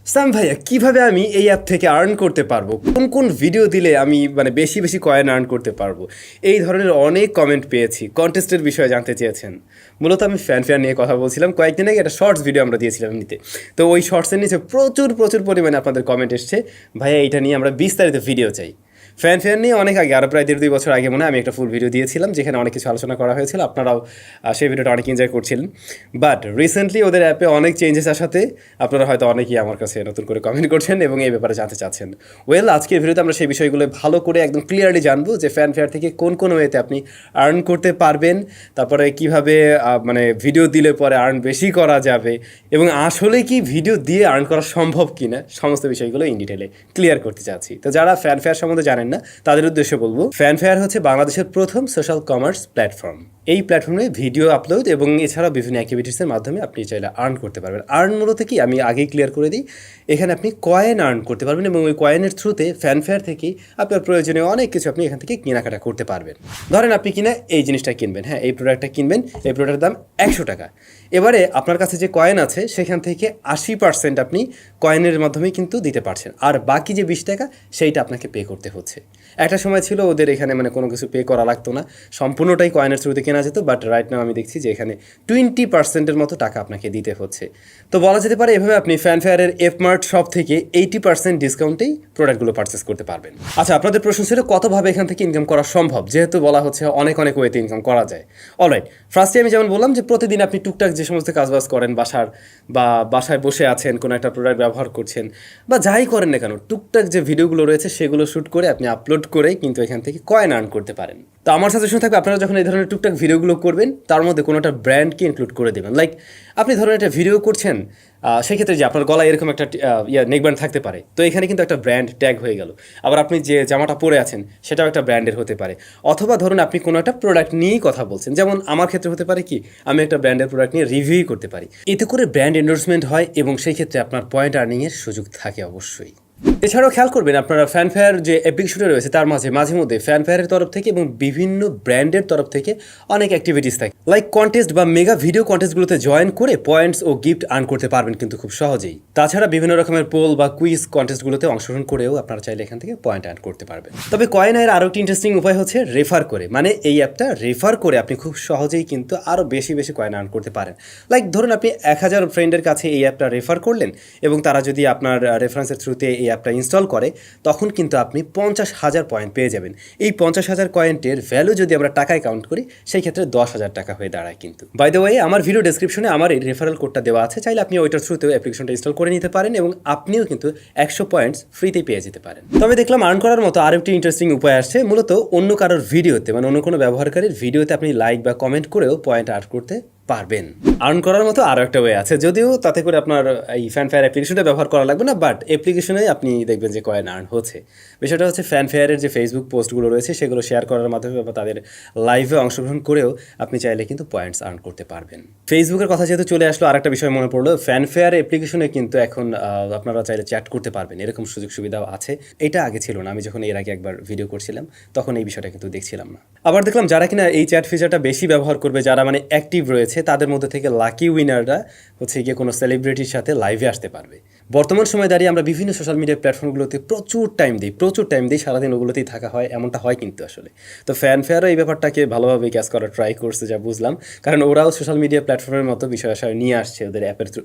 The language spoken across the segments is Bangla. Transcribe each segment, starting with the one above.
সাম ভাইয়া কিভাবে আমি এই অ্যাপ থেকে আর্ন করতে পারবো, কোন কোন ভিডিও দিলে আমি বেশি বেশি কয়েন আর্ন করতে পারবো, এই ধরনের অনেক কমেন্ট পেয়েছি। কন্টেস্টের বিষয়ে জানতে চেয়েছেন। মূলত আমি ফ্যান নিয়ে কথা বলছিলাম। কয়েকদিন আগে একটা শর্টস ভিডিও আমরা দিয়েছিলাম নিতে, তো ওই শর্টসের নিচে প্রচুর প্রচুর পরিমাণে আপনাদের কমেন্ট এসছে, ভাইয়া এইটা নিয়ে আমরা বিস্তারিত ভিডিও চাই। ফ্যান নিয়ে অনেক আগে, আরও প্রায় 1.5-2 বছর আগে মনে হয় আমি একটা ফুল ভিডিও দিয়েছিলাম, যেখানে অনেক কিছু আলোচনা করা হয়েছিল। আপনারাও সেই ভিডিওটা অনেক এনজয় করছিলেন। বাট রিসেন্টলি ওদের অ্যাপে অনেক চেঞ্জেস আসাতে আপনারা হয়তো অনেকেই আমার কাছে নতুন করে কমেন্ট করছেন এবং এই ব্যাপারে জানতে চাচ্ছেন। আজকের ভিডিওতে আমরা সেই বিষয়গুলো ভালো করে একদম ক্লিয়ারলি জানবো যে ফ্যান থেকে কোন কোন ওয়েতে আপনি আর্ন করতে পারবেন, তারপরে কীভাবে ভিডিও দিলে পরে আর্ন বেশি করা যাবে, এবং আসলে কি ভিডিও দিয়ে আর্ন করা সম্ভব কিনা, সমস্ত বিষয়গুলো ইন ডিটেলে ক্লিয়ার করতে চাচ্ছি। তো যারা ফ্যান সম্বন্ধে জানেন না তাদের উদ্দেশ্যে বলবো, ফ্যান হচ্ছে বাংলাদেশের প্রথম সোশ্যাল কমার্স প্ল্যাটফর্ম। এই প্ল্যাটফর্মে ভিডিও আপলোড এবং এছাড়াও বিভিন্ন অ্যাক্টিভিটিসের মাধ্যমে আপনি চাইলে আর্ন করতে পারবেন। আর্ন মূলত কি আমি আগেই ক্লিয়ার করে দিই, এখানে আপনি কয়েন আর্ন করতে পারবেন এবং ওই কয়েনের থ্রুতে ফ্যান থেকেই আপনার প্রয়োজনীয় অনেক কিছু আপনি এখান থেকে কেনাকাটা করতে পারবেন। ধরেন আপনি কিনা এই জিনিসটা কিনবেন, হ্যাঁ এই প্রোডাক্টটা কিনবেন, এই প্রোডাক্টের দাম 100 টাকা। এবারে আপনার কাছে যে কয়েন আছে সেখান থেকে 80% আপনি কয়েনের মাধ্যমেই কিন্তু দিতে পারছেন, আর বাকি যে 20 টাকা সেইটা আপনাকে পে করতে হচ্ছে। একটা সময় ছিল ওদের এখানে কোনো কিছু পে করা লাগতো না, সম্পূর্ণটাই কয়েনের থ্রুতে কেনা যেত। বাট রাইট নাও আমি দেখছি যে এখানে 20% মতো টাকা আপনাকে দিতে হচ্ছে। তো বলা যেতে পারে এভাবে আপনি ফ্যানের এফমার্ট শপ থেকে 80% ডিসকাউন্টেই প্রোডাক্টগুলো পারচেস করতে পারবেন। আচ্ছা, আপনাদের প্রশ্ন ছিল কতভাবে এখান থেকে ইনকাম করা সম্ভব, যেহেতু বলা হচ্ছে অনেক ওয়েতে ইনকাম করা যায়। অলরাইট, ফার্স্টে আমি যেমন বললাম যে প্রতিদিন আপনি টুকটাক যে সমস্ত কাজবাজ করেন, বাসায় বসে আছেন, কোনো একটা প্রোডাক্ট ব্যবহার করছেন বা যাই করেন না কেন, টুকটাক যে ভিডিওগুলো রয়েছে সেগুলো শ্যুট করে আপনি আপলোড করে কিন্তু এখান থেকে কয়েন আর্ন করতে পারেন। তো আমার সাজেশন থাকবে, আপনারা যখন এই ধরনের টুকটাক ভিডিওগুলো করবেন তার মধ্যে কোনো একটা ব্র্যান্ডকে ইনক্লুড করে দেবেন। লাইক আপনি ধরুন একটা ভিডিও করছেন, সেক্ষেত্রে যে আপনার গলায় এরকম একটা নেকব্যান্ড থাকতে পারে, তো এখানে কিন্তু একটা ব্র্যান্ড ট্যাগ হয়ে গেল। আবার আপনি যে জামাটা পরে আছেন সেটাও একটা ব্র্যান্ডের হতে পারে। অথবা ধরুন আপনি কোনো একটা প্রোডাক্ট নিয়েই কথা বলছেন, যেমন আমার ক্ষেত্রে হতে পারে কি আমি একটা ব্র্যান্ডের প্রোডাক্ট নিয়ে রিভিউ করতে পারি। এতে করে ব্র্যান্ড এন্ডোর্সমেন্ট হয় এবং সেই ক্ষেত্রে আপনার পয়েন্ট আর্নিংয়ের সুযোগ থাকে অবশ্যই। এছাড়াও খেয়াল করবেন আপনারা ফ্যান যে অ্যাপ্লিকেশনটা রয়েছে তার মাঝে মধ্যে ফ্যানের তরফ থেকে এবং বিভিন্ন ব্র্যান্ডের তরফ থেকে অনেক অ্যাক্টিভিটিস থাকে, লাইক কন্টেস্ট বা মেগা ভিডিও কন্টেস্টগুলোতে জয়েন করে পয়েন্টস ও গিফট আর্ন করতে পারবেন কিন্তু খুব সহজেই। তাছাড়া বিভিন্ন রকমের পোল বা কুইজ কন্টেস্টগুলোতে অংশগ্রহণ করেও আপনারা চাইলে এখান থেকে পয়েন্ট আর্ন করতে পারবেন। তবে কয়েন আয়ের আরও একটি ইন্টারেস্টিং উপায় হচ্ছে রেফার করে, এই অ্যাপটা রেফার করে আপনি খুব সহজেই কিন্তু আরও বেশি কয়েন আর্ন করতে পারেন। লাইক ধরুন আপনি 1000 ফ্রেন্ডের কাছে এই অ্যাপটা রেফার করলেন এবং তারা যদি আপনার রেফারেন্সের থ্রুতে এই অ্যাপটা ইনস্টল করে, তখন কিন্তু আপনি 50,000 পয়েন্ট পেয়ে যাবেন। এই 50,000 পয়েন্টের ভ্যালু যদি আমরা টাকায় কাউন্ট করি সেই ক্ষেত্রে 10,000 টাকা হয়ে দাঁড়ায়। কিন্তু বাই দ্য ওয়ে, আমার ভিডিও ডেসক্রিপশনে আমার এই রেফারেল কোডটা দেওয়া আছে, চাইলে আপনি ওইটার থ্রুতেও অ্যাপ্লিকেশনটা ইনস্টল করে নিতে পারেন এবং আপনিও কিন্তু 100 পয়েন্টস ফ্রিতে পেয়ে যেতে পারেন। তবে দেখলাম আর্ন করার মতো আরও একটি ইন্টারেস্টিং উপায় আসছে, মূলত অন্য কারোর ভিডিওতে অন্য কোনো ব্যবহারকারীর ভিডিওতে আপনি লাইক বা কমেন্ট করেও পয়েন্ট আর্ন করতে পারবেন। আর্ন করার মতো আরও একটা ওয়ে আছে, যদিও তাতে করে আপনার এই ফ্যান অ্যাপ্লিকেশনটা ব্যবহার করা লাগবে না, বাট অ্যাপ্লিকেশনে আপনি দেখবেন যে কয়েন আর্ন হচ্ছে। বিষয়টা হচ্ছে ফ্যান যে ফেসবুক পোস্টগুলো রয়েছে সেগুলো শেয়ার করার মাধ্যমে বা তাদের লাইভে অংশগ্রহণ করেও আপনি চাইলে কিন্তু পয়েন্টস আর্ন করতে পারবেন। ফেসবুকের কথা যেহেতু চলে আসলো, আরেকটা বিষয় মনে পড়লো, ফ্যান অ্যাপ্লিকেশনে কিন্তু এখন আপনারা চাইলে চ্যাট করতে পারবেন, এরকম সুযোগ সুবিধাও আছে। এটা আগে ছিল না, আমি যখন এর আগে একবার ভিডিও করছিলাম তখন এই বিষয়টা কিন্তু দেখছিলাম না। আবার দেখলাম যারা কিনা এই চ্যাট ফিচারটা বেশি ব্যবহার করবে, যারা অ্যাক্টিভ রয়েছে, তাদের মধ্যে থেকে লাকি উইনাররা হচ্ছে গিয়ে কোনো সেলিব্রিটির সাথে লাইভে আসতে পারবে। বর্তমান সময় দাঁড়িয়ে আমরা বিভিন্ন সোশ্যাল মিডিয়া প্ল্যাটফর্মগুলোতে প্রচুর টাইম দিই, সারাদিন ওগুলোতেই থাকা হয়, এমনটা হয় কিন্তু আসলে। তো ফ্যানও এই ব্যাপারটাকে ভালোভাবে ক্যাচ করার ট্রাই করছে যা বুঝলাম, কারণ ওরাও সোশ্যাল মিডিয়া প্ল্যাটফর্মের মতো বিষয় নিয়ে আসছে ওদের অ্যাপের থ্রু।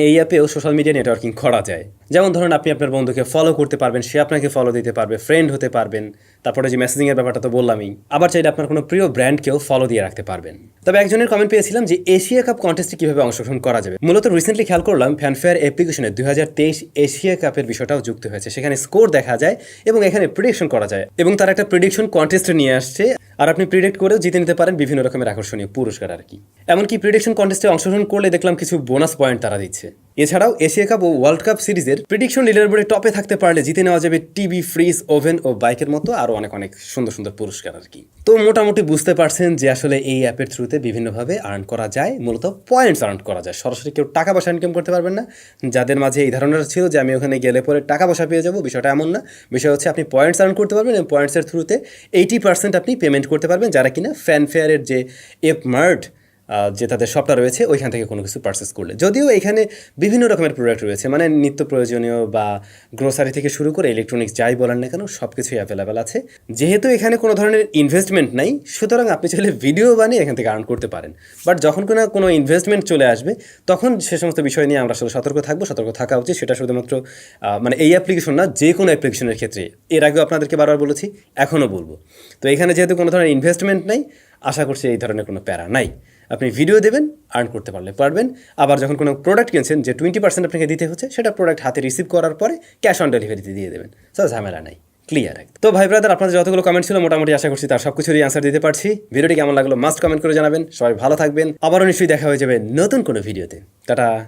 এই অ্যাপেও সোশ্যাল মিডিয়া নেটওয়ার্কিং করা যায়। যেমন ধরুন আপনি আপনার বন্ধুকে ফলো করতে পারবেন, সে আপনাকে ফলো দিতে পারবে, ফ্রেন্ড হতে পারবেন, তারপরে যে মেসেজিংয়ের ব্যাপারটা তো বললামই। আবার চাইলে আপনার কোনো প্রিয় ব্র্যান্ডকেও ফলো দিয়ে রাখতে পারবেন। তবে একজনের কমেন্ট পেয়েছিলাম যে এশিয়া কাপ কন্টেস্টে কীভাবে অংশগ্রহণ করা যাবে। মূলত রিসেন্টলি খেয়াল করলাম ফ্যান অ্যাপ্লিকেশনে 2023 এশিয়া কাপের বিষয়টাও যুক্ত হয়েছে। সেখানে স্কোর দেখা যায় এবং এখানে প্রেডিকশন করা যায়, এবং তারা একটা প্রেডিকশন কন্টেস্টে নিয়ে আসছে, আর আপনি প্রেডিক্ট করেও জিতে নিতে পারেন বিভিন্ন রকমের আকর্ষণীয় পুরস্কার আর কি। এমনকি প্রেডিকশন কন্টেস্টে অংশগ্রহণ করলে দেখলাম কিছু বোনাস পয়েন্ট তারা দিচ্ছে। এছাড়াও এশিয়া কাপ ও ওয়ার্ল্ড কাপ সিরিজের প্রেডিকশন লিডারবোর্ডে টপে থাকতে পারলে জিতে নেওয়া যাবে টিভি, ফ্রিজ, ওভেন ও বাইকের মতো আরও অনেক সুন্দর পুরস্কার আর কি। তো মোটামুটি বুঝতে পারছেন যে আসলে এই অ্যাপের থ্রুতে বিভিন্নভাবে আর্ন করা যায়, মূলত পয়েন্টস আর্ন করা যায়। সরাসরি কেউ টাকা পয়সা ইনকাম করতে পারবেন না। যাদের মাঝে এই ধারণাটা ছিল যে আমি ওখানে গেলে পরে টাকা পয়সা পেয়ে যাবো, বিষয়টা এমন না। বিষয় হচ্ছে আপনি পয়েন্টস আর্ন করতে পারবেন এবং পয়েন্টসের থ্রুতে 80% আপনি পেমেন্ট করতে পারবেন, যারা কিনা ফ্যানের যে এফমার্ট যে তাদের শপটা রয়েছে ওইখান থেকে কোনো কিছু পারচেস করলে। যদিও এখানে বিভিন্ন রকমের প্রোডাক্ট রয়েছে, মানে নিত্য প্রয়োজনীয় বা গ্রোসারি থেকে শুরু করে ইলেকট্রনিক্স যাই বলেন না কেন সব কিছুই অ্যাভেলেবেল আছে। যেহেতু এখানে কোনো ধরনের ইনভেস্টমেন্ট নাই, সুতরাং আপনি চাইলে ভিডিও বানিয়ে এখান থেকে আর্ন করতে পারেন। বাট যখন কোনো ইনভেস্টমেন্ট চলে আসবে তখন সে সমস্ত বিষয় নিয়ে আমরা আসলে সতর্ক থাকবো, সতর্ক থাকা উচিত। সেটা শুধুমাত্র মানে এই অ্যাপ্লিকেশন না, যে কোনো অ্যাপ্লিকেশনের ক্ষেত্রে। এর আগেও আপনাদেরকে বারবার বলেছি, এখনও বলবো। তো এখানে যেহেতু কোনো ধরনের ইনভেস্টমেন্ট নাই, আশা করছি এই ধরনের কোনো প্যারা নাই। আপনি ভিডিও দেবেন, আর্ন করতে পারবেন। আবার যখন কোনো প্রোডাক্ট কিনছেন, যে 20% আপনাকে দিতে হচ্ছে, সেটা প্রোডাক্ট হাতে রিসিভ করার পরে ক্যাশ অন ডেলিভারিতে দিয়ে দেবেন। সব ঝামেলা নাই, ক্লিয়ার। তো ভাই ব্রাদার, আপনাদের যতগুলো কমেন্ট ছিল মোটামুটি আশা করছি তার সব কিছুরই অ্যান্সার দিতে পারছি। ভিডিওটি কেমন লাগলো মাস্ট কমেন্ট করে জানাবেন। সবাই ভালো থাকবেন, আবারও নিশ্চয়ই দেখা হয়ে যাবে নতুন কোনো ভিডিওতে। টাটা।